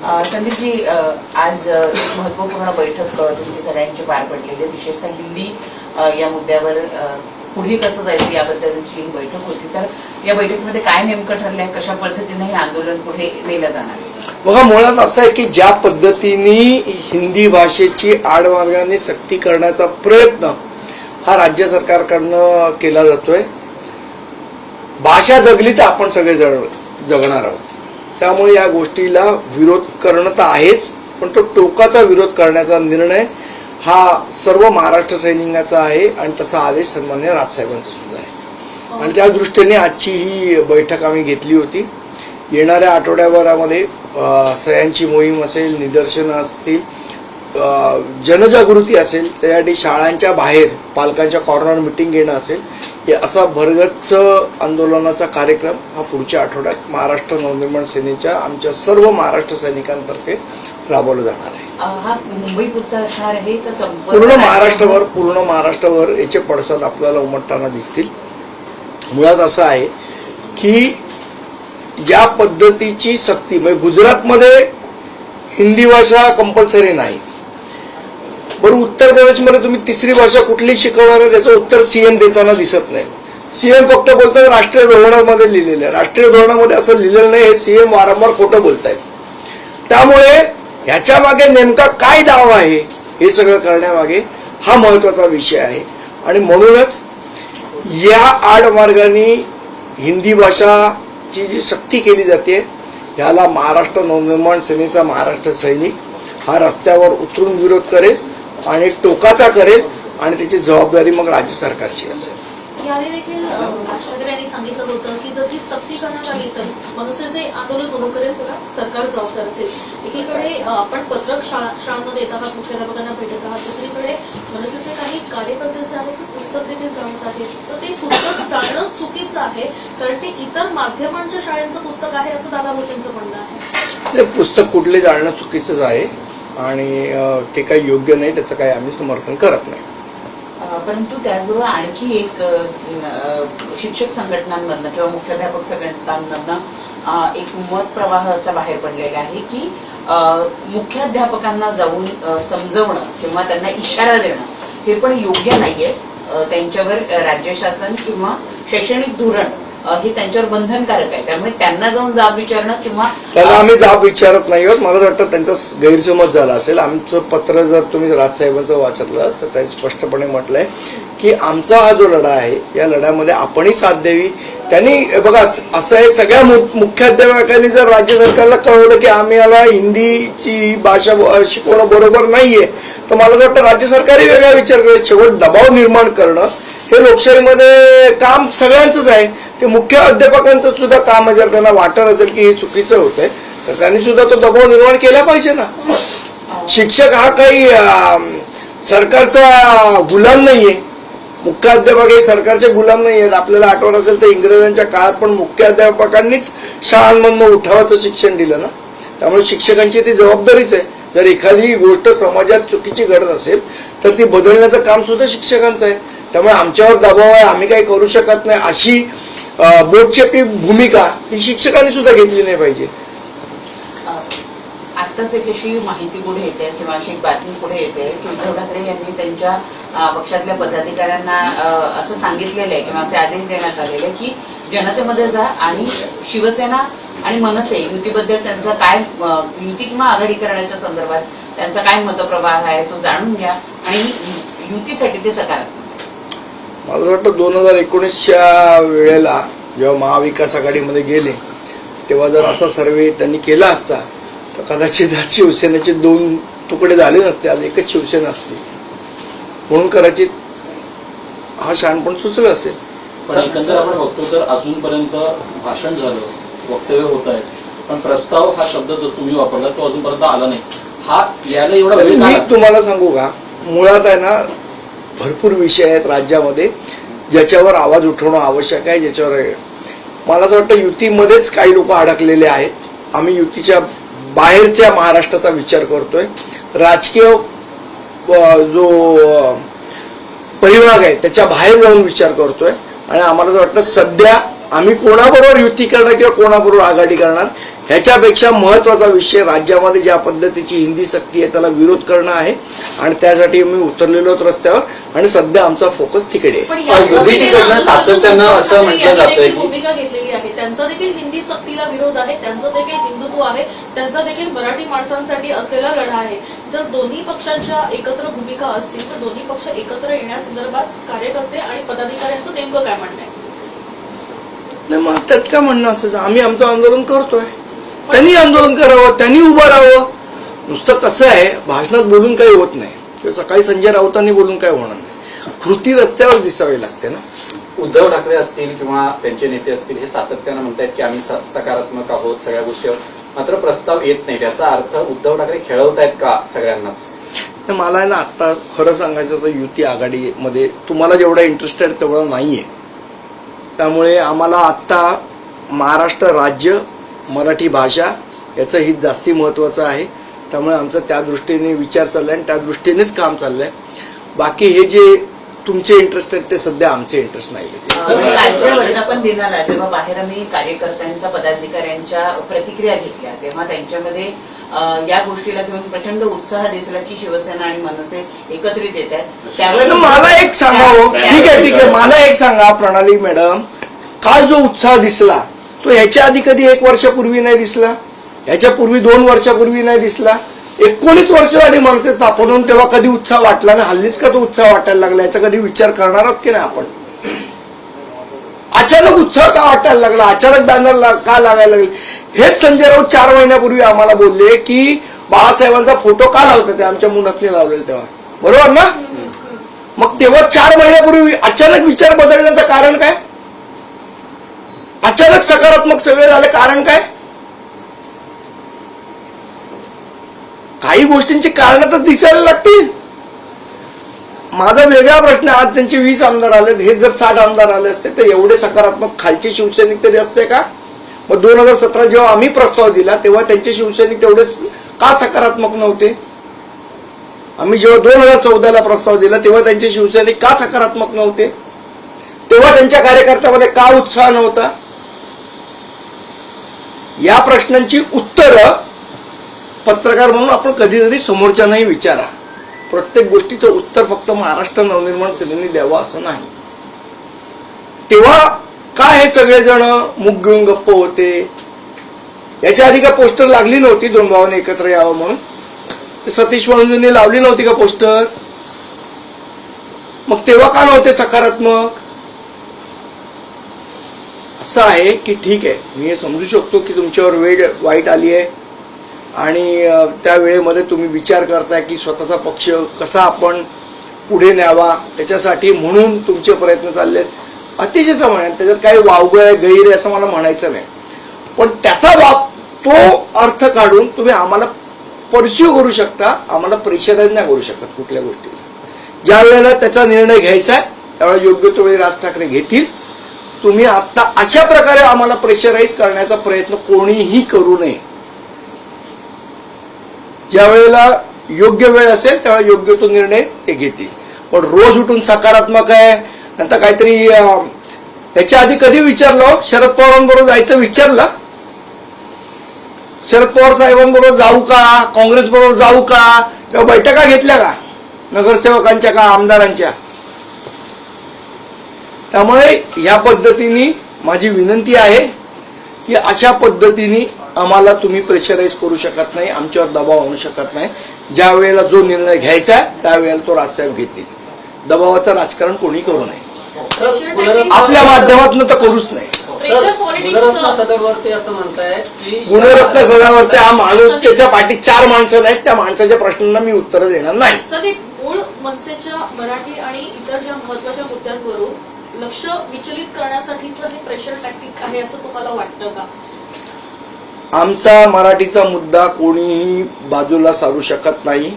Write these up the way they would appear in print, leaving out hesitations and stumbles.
संदीपजी, आज महत्वपूर्ण बैठक तुमची सगळ्यांची पार पडलेली आहे. विशेषतः दिल्ली या मुद्द्यावर पुढे कसं जायचं याबद्दलची ही बैठक होती. तर या बैठकीमध्ये काय नेमकं ठरलंय, कशा पद्धतीने हे आंदोलन पुढे नेलं जाणार आहे? बघा, मुळात असं आहे की ज्या पद्धतीने हिंदी भाषेची आडमार्गाने सक्ती करण्याचा प्रयत्न हा राज्य सरकारकडनं केला जातोय. भाषा जगली तर आपण सगळे जगणार आहोत. त्यामुळे या गोष्टीला विरोध करणं तर आहेच, पण तो टोकाचा विरोध करण्याचा निर्णय हा सर्व महाराष्ट्र सैनिकांचा आहे आणि तसा आदेश सन्माननीय राजसाहेबांचा सुद्धा आहे. आणि त्या दृष्टीने आजची ही बैठक आम्ही घेतली होती. येणाऱ्या आठवड्याभरामध्ये सह्यांची मोहीम असेल, निदर्शनं असतील, जनजागृती असेल, त्यासाठी शाळांच्या बाहेर पालकांच्या कॉर्नर मिटिंग घेणं असेल, हे असा भरगच्च आंदोलनाचा कार्यक्रम हा पुढच्या आठवड्यात महाराष्ट्र नवनिर्माण सेनेच्या आमच्या सर्व महाराष्ट्र सैनिकांतर्फे राबवला जाणार आहे. हा मुंबईपुरता असणार आहे का पूर्ण महाराष्ट्रावर याचे पडसाद आपल्याला उमटताना दिसतील. मुळात असं आहे की ज्या पद्धतीची सक्ती, म्हणजे गुजरातमध्ये हिंदी भाषा कंपल्सरी नाही, बरं उत्तर प्रदेशमध्ये तुम्ही तिसरी भाषा कुठली शिकवणार आहे त्याचं उत्तर सीएम देताना दिसत नाही. सीएम फक्त बोलतात राष्ट्रीय धोरणामध्ये लिहिलेलं आहे. राष्ट्रीय धोरणामध्ये असं लिहिलेलं नाही, हे सीएम वारंवार खोटं बोलतायत. त्यामुळे ह्याच्या मागे नेमका काय डाव आहे हे सगळं करण्यामागे हा महत्वाचा विषय आहे. आणि म्हणूनच या आडमार्गाने हिंदी भाषाची जी सक्ती केली जाते याला महाराष्ट्र नवनिर्माण सेनेचा महाराष्ट्र सैनिक हा रस्त्यावर उतरून विरोध करेल आणि टोकाचा करेल आणि त्याची जबाबदारी मग राज्य सरकारची असेल. यावेळी देखील राष्ट्रपती यांनी सांगितलं होतं की जर ती सक्ती करण्यात आली तर मनसेचे आंदोलन उभं करेल त्याला सरकार जबाबदार असेल. एकीकडे आपण पत्रक शाळांना देत आहात, मुख्याध्यापकांना भेटत आहात, दुसरीकडे मनसेचे काही कार्यकर्ते जे आहेत ते पुस्तक देखील जाणत आहेत. तर ते पुस्तक जाणणं चुकीचं आहे कारण ते इतर माध्यमांच्या शाळांचं पुस्तक आहे असं दादा भोसेंचं म्हणणं आहे. ते पुस्तक कुठले जाणणं चुकीचंच आहे आणि ते काही योग्य नाही, त्याचं काही आम्ही समर्थन करत नाही. परंतु त्याचबरोबर आणखी एक शिक्षक संघटनांमधनं किंवा मुख्याध्यापक संघटनांमधनं एक मत प्रवाह असा बाहेर पडलेला आहे की मुख्याध्यापकांना जाऊन समजवणं किंवा त्यांना इशारा देणं हे पण योग्य नाहीये. त्यांच्यावर राज्य शासन किंवा शैक्षणिक धोरण हे त्यांच्यावर बंधनकारक आहे. त्यामुळे त्यांना जाऊन जाब विचारणं किंवा त्यांना आम्ही जाब विचारत नाही आहोत. मला वाटतं त्यांचा गैरसमज झाला असेल. आमचं पत्र जर तुम्ही राजसाहेबांचं वाचलं तर त्यांनी स्पष्टपणे म्हटलंय की आमचा हा जो लढा आहे या लढ्यामध्ये आपणही साथ द्यावी. त्यांनी बघा असं आहे, सगळ्या मुख्याध्यापकांनी जर राज्य सरकारला कळवलं की आम्ही याला हिंदीची भाषा शिकवणं बरोबर नाहीये तर मला असं वाटतं राज्य सरकारही वेगळा विचार करेल. शेवट दबाव निर्माण करणं हे लोकशाहीमध्ये काम सगळ्यांचंच आहे. ते मुख्य अध्यापकांचं सुद्धा काम, जर त्यांना वाटत असेल की हे चुकीचं होतंय तर त्यांनी सुद्धा तो दबाव निर्माण केला पाहिजे ना. शिक्षक हा काही सरकारचा गुलाम नाहीये. मुख्याध्यापक हे सरकारचे गुलाम नाही आहेत. आपल्याला आठवत असेल तर इंग्रजांच्या काळात पण मुख्याध्यापकांनीच शाळांमधनं उठावाचं शिक्षण दिलं ना. त्यामुळे शिक्षकांची ती जबाबदारीच आहे. जर एखादी गोष्ट समाजात चुकीची घडत असेल तर ती बदलण्याचं काम सुद्धा शिक्षकांचं आहे. त्यामुळे आमच्यावर दबाव आहे, आम्ही काही करू शकत नाही अशी बोटचेपी भूमिका ही शिक्षकांनी सुद्धा घेतली नाही पाहिजे. आत्ताच एक अशी माहिती पुढे येते किंवा अशी एक बातमी पुढे येते की उद्धव ठाकरे यांनी त्यांच्या पक्षातल्या पदाधिकाऱ्यांना असं सांगितलेलं आहे किंवा असे आदेश देण्यात आलेले की जनतेमध्ये जा आणि शिवसेना आणि मनसे युतीबद्दल त्यांचा काय युती किंवा आघाडी करण्याच्या संदर्भात त्यांचा काय मतप्रवाह आहे तो जाणून घ्या आणि युतीसाठी ते सकारात्मक. मला असं वाटतं 2019च्या वेळेला जेव्हा महाविकास आघाडीमध्ये गेले तेव्हा जर असा सर्वे त्यांनी केला असता तर कदाचित आज शिवसेनेचे 2 तुकडे झाले नसते, आज एकच शिवसेना असते. म्हणून कदाचित हा शहाणपण सुचलं असेल. पण एकंदर आपण बघतो तर अजूनपर्यंत भाषण झालं, वक्तव्य होत आहे, पण प्रस्ताव हा शब्द जो तुम्ही वापरला तो अजूनपर्यंत आला नाही. हा यायला एवढा वेळ मी तुम्हाला सांगू का, मुळात आहे ना भरपूर विषय आहेत राज्यामध्ये ज्याच्यावर आवाज उठवणं आवश्यक आहे. ज्याच्यावर मला असं वाटतं युतीमध्येच काही लोक अडकलेले आहेत. आम्ही युतीच्या बाहेरच्या महाराष्ट्राचा विचार करतोय. राजकीय जो परिभाग आहे त्याच्या बाहेर जाऊन विचार करतोय आणि आम्हाला असं वाटतं सध्या आम्ही कोणाबरोबर युती करणार किंवा कोणाबरोबर आघाडी करणार ह्याच्यापेक्षा महत्वाचा विषय राज्यामध्ये ज्या पद्धतीची हिंदी सक्ती आहे त्याला विरोध करणं आहे आणि त्यासाठी मी उतरलेलो आहोत रस्त्यावर आणि सध्या आमचा फोकस तिकडे आहे. पण युतीकडनं सातत्यानं असं म्हटलं जातंय की भूमिका घेतलेली आहे. त्यांचा देखील हिंदी सक्तीला विरोध आहे, त्यांचं देखील हिंदुत्व आहे, त्यांचा देखील मराठी माणसांसाठी असलेला लढा आहे. जर दोन्ही पक्षांच्या एकत्र भूमिका असतील तर दोन्ही पक्ष एकत्र येण्यासंदर्भात कार्यकर्ते आणि पदाधिकाऱ्यांचं नेमकं काय म्हणणं आहे? नाही मग त्यात काय म्हणणं असं आम्ही आमचं आंदोलन करतोय, त्यांनी आंदोलन करावं, त्यांनी उभं राहावं. नुसतं कसं आहे भाषणात बोलून काही होत नाही किंवा सकाळी संजय राऊतांनी बोलून काय होणार नाही, कृती रस्त्यावर दिसावी लागते ना. उद्धव ठाकरे असतील किंवा त्यांचे नेते असतील हे सातत्यानं म्हणतायत की आम्ही सकारात्मक आहोत सगळ्या गोष्टीवर, मात्र प्रस्ताव येत नाही. त्याचा अर्थ उद्धव ठाकरे खेळवतायत का सगळ्यांनाच? मला आहे ना आता खरं सांगायचं तर युती आघाडीमध्ये तुम्हाला जेवढा इंटरेस्टेड तेवढा नाहीये. त्यामुळे आम्हाला आत्ता महाराष्ट्र राज्य मराठी भाषा याचं हित जास्ती महत्वाचं आहे. त्यामुळे आमचं त्या दृष्टीने विचार चाललाय आणि त्या दृष्टीनेच काम चाललंय. बाकी हे जे तुमचे इंटरेस्ट आहेत ते सध्या आमचे इंटरेस्ट नाही. कालच्या वर्धापन दिनाला जेव्हा बाहेर आम्ही कार्यकर्त्यांच्या पदाधिकाऱ्यांच्या प्रतिक्रिया घेतल्या तेव्हा त्यांच्यामध्ये या गोष्टीला घेऊन प्रचंड उत्साह दिसला की शिवसेना आणि मनसे एकत्रित येत आहेत. त्यावर मला एक सांगावं, ठीक आहे, मला एक सांगा प्रणाली मॅडम, काल जो उत्साह दिसला तो ह्याच्या आधी कधी 1 वर्षापूर्वी नाही दिसला, ह्याच्यापूर्वी 2 वर्षापूर्वी नाही दिसला. 19 वर्ष झाली मनसे स्थापन, तेव्हा कधी उत्साह वाटला ना, हल्लीच का तो उत्साह वाटायला लागला याचा कधी विचार करणार आहोत की नाही आपण? अचानक उत्साह का वाटायला लागला, अचानक बॅनर का लागायला लागले? हेच संजय राऊत 4 महिन्यापूर्वी आम्हाला बोलले की बाळासाहेबांचा फोटो का लावतात ते आमच्या मुलातले लावलेले तेव्हा, बरोबर ना? मग तेव्हा 4 महिन्यापूर्वी अचानक विचार बदलण्याचं कारण काय? अचानक सकारात्मक सगळे झाले, कारण काय? काही गोष्टींची कारणं तर दिसायला लागतील. माझा वेगळा प्रश्न, आज त्यांचे 20 आमदार आले, हे जर 60 आमदार आले असते तर एवढे सकारात्मक खालचे शिवसैनिक तरी असते का? मग 2017 जेव्हा आम्ही प्रस्ताव दिला तेव्हा त्यांचे शिवसैनिक तेवढे का सकारात्मक नव्हते? आम्ही जेव्हा 2014ला प्रस्ताव दिला तेव्हा त्यांचे शिवसैनिक का सकारात्मक नव्हते? तेव्हा त्यांच्या कार्यकर्त्यामध्ये का उत्साह नव्हता? या प्रश्नांची उत्तरं पत्रकार म्हणून आपण कधीतरी समोरच्यांनाही विचारा. प्रत्येक गोष्टीचं उत्तर फक्त महाराष्ट्र नवनिर्माण सेनेने द्यावं असं नाही. तेव्हा काय हे सगळेजण मुग घेऊन गप्प होते? याच्या आधी का पोस्टर लागली नव्हती 2 भावांनी एकत्र यावं म्हणून? सतीश वाळुंजेंनी लावली नव्हती का पोस्टर? मग तेव्हा का नव्हते सकारात्मक? असं आहे की ठीक आहे, मी हे समजू शकतो की तुमच्यावर वेळ वाईट आली आहे आणि त्या वेळेमध्ये तुम्ही विचार करताय की स्वतःचा पक्ष कसा आपण पुढे न्यावा, त्याच्यासाठी म्हणून तुमचे प्रयत्न चाललेत. अतिशय सामान्य, त्याच्यात काही वावगं आहे गैर आहे असं मला म्हणायचं नाही. पण त्याचा तो अर्थ काढून तुम्ही आम्हाला परस्यू करू शकता, आम्हाला प्रेशराईज नाही करू शकत कुठल्या गोष्टीला. ज्या वेळेला त्याचा निर्णय घ्यायचा आहे त्यावेळेला योग्य तो वेळी राज ठाकरे घेतील. तुम्ही आता अशा प्रकारे आम्हाला प्रेशराईज करण्याचा प्रयत्न कोणीही करू नये. ज्या वेळेला योग्य वेळ असेल त्यावेळेला योग्य तो निर्णय ते घेतील. पण रोज उठून सकारात्मक आहे नंतर काहीतरी त्याच्या आधी कधी विचारलं? शरद पवारांबरोबर जायचं विचारलं? शरद पवार साहेबांबरोबर जाऊ का, काँग्रेस बरोबर जाऊ का, किंवा बैठका घेतल्या का नगरसेवकांच्या का आमदारांच्या? त्यामुळे या पद्धतीने माझी विनंती आहे की अशा पद्धतीने आम्हाला तुम्ही प्रेशराईज करू शकत नाही, आमच्यावर दबाव आणू शकत नाही. ज्या वेळेला जो निर्णय घ्यायचा आहे त्यावेळेला तो राजसाहेब घेतील. दबावाचं राजकारण कोणी करू नये, आपल्या माध्यमातून तर करूच नाही. गुणरत्न सदरवरती असं म्हणतायत की गुणरत्न सदावरती हा माणूस त्याच्या पाठीत 4 माणसं नाहीत, त्या माणसाच्या प्रश्नांना मी उत्तरं देणार नाही. सर, हे मूळ मनसेच्या मराठी आणि इतर ज्या महत्वाच्या मुद्द्यांवरून लक्ष विचलित करण्यासाठीचं हे प्रेशर टॅक्टिक आहे असं तुम्हाला वाटतं का? आमचा मराठीचा मुद्दा कोणीही बाजूला सारू शकत नाही.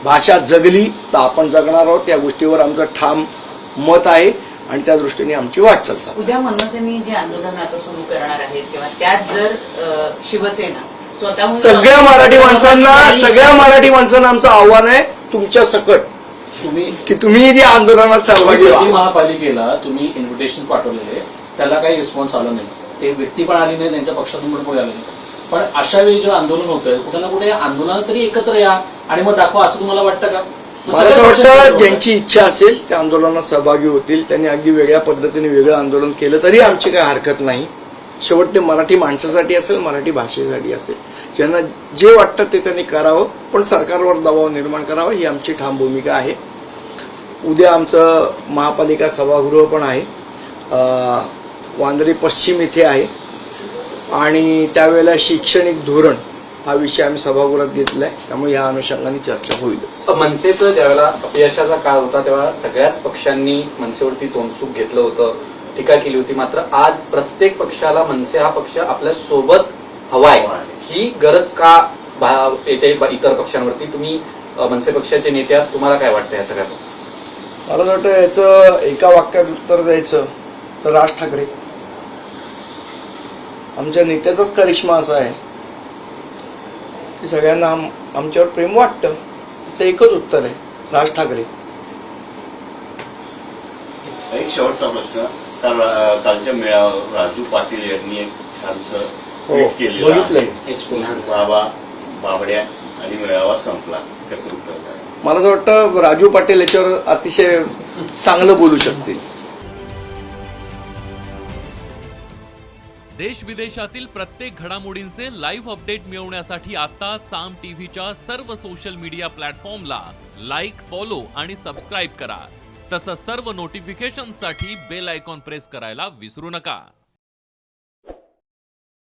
भाषा जगली तर आपण जगणार आहोत, या गोष्टीवर आमचं ठाम मत आहे आणि त्या दृष्टीने आमची वाटचाल चालू. उद्या मनसेने जे आंदोलन आता सुरू करणार आहेत किंवा त्यात जर शिवसेना स्वतःहून सगळ्या मराठी माणसांना आमचं आव्हान आहे तुमच्या सकट की तुम्ही या आंदोलनात सहभागी व्हा. महापालिकेला तुम्ही इन्व्हिटेशन पाठवलेले, त्याला काही रिस्पॉन्स आला नाही. ते व्यक्ती पण आली नाही, त्यांच्या पक्षातून पण कोणी आले नाही. पण अशा वेळी जेव्हा आंदोलन होतंय कुठे ना कुठे आंदोलनात तरी एकत्र या आणि मग दाखवा असं तुम्हाला वाटतं का? मला असं वाटतं ज्यांची इच्छा असेल त्या आंदोलनात सहभागी होतील, त्यांनी अगदी वेगळ्या पद्धतीने वेगळं आंदोलन केलं तरी आमची काही हरकत नाही. शेवट ते मराठी माणसासाठी असेल, मराठी भाषेसाठी असेल, ज्यांना जे वाटतं ते त्यांनी करावं, पण सरकारवर दबाव निर्माण करावा ही आमची ठाम भूमिका आहे. उद्या आमचं महापालिका सभागृह पण आहे, वांद्रे पश्चिम इथे आहे आणि त्यावेळेला शैक्षणिक धोरण हा विषय आम्ही सभागृहात घेतलाय, त्यामुळे या अनुषंगाने चर्चा होईलच. मनसेचं ज्यावेळेला अपयशाचा काळ होता तेव्हा सगळ्याच पक्षांनी मनसेवरती तोंडसूक घेतलं होतं, टीका केली होती. मात्र आज प्रत्येक पक्षाला मनसे हा पक्ष आपल्या सोबत हवाय ही गरज का येते इतर पक्षांवरती? तुम्ही मनसे पक्षाचे नेते आहात, तुम्हाला काय वाटतं या सगळ्यात? मला असं वाटतं याचं एका वाक्यात उत्तर द्यायचं तर राज ठाकरे. आमच्या नेत्याचाच करिश्मा असा आहे की सगळ्यांना आमच्यावर प्रेम वाटतं. असं एकच उत्तर आहे, राज ठाकरे. एक शेवटचा प्रश्न. कालच्या मेळाव्यावर राजू पाटील यांनी एक छानसं ट्विट केलेलं बघितलंय. बाबड्या आणि मेळावा संपला. कसं उत्तर द्याल? मला असं वाटतं राजू पाटील याच्यावर अतिशय चांगलं बोलू शकतील. देश विदेशातील प्रत्येक घडामोडींचे लाईव्ह अपडेट मिळवण्यासाठी आता साम टीव्हीच्या सर्व सोशल मीडिया प्लॅटफॉर्मला लाईक, फॉलो आणि सबस्क्राईब करा. तसंच सर्व नोटिफिकेशनसाठी बेल आयकॉन प्रेस करायला विसरू नका.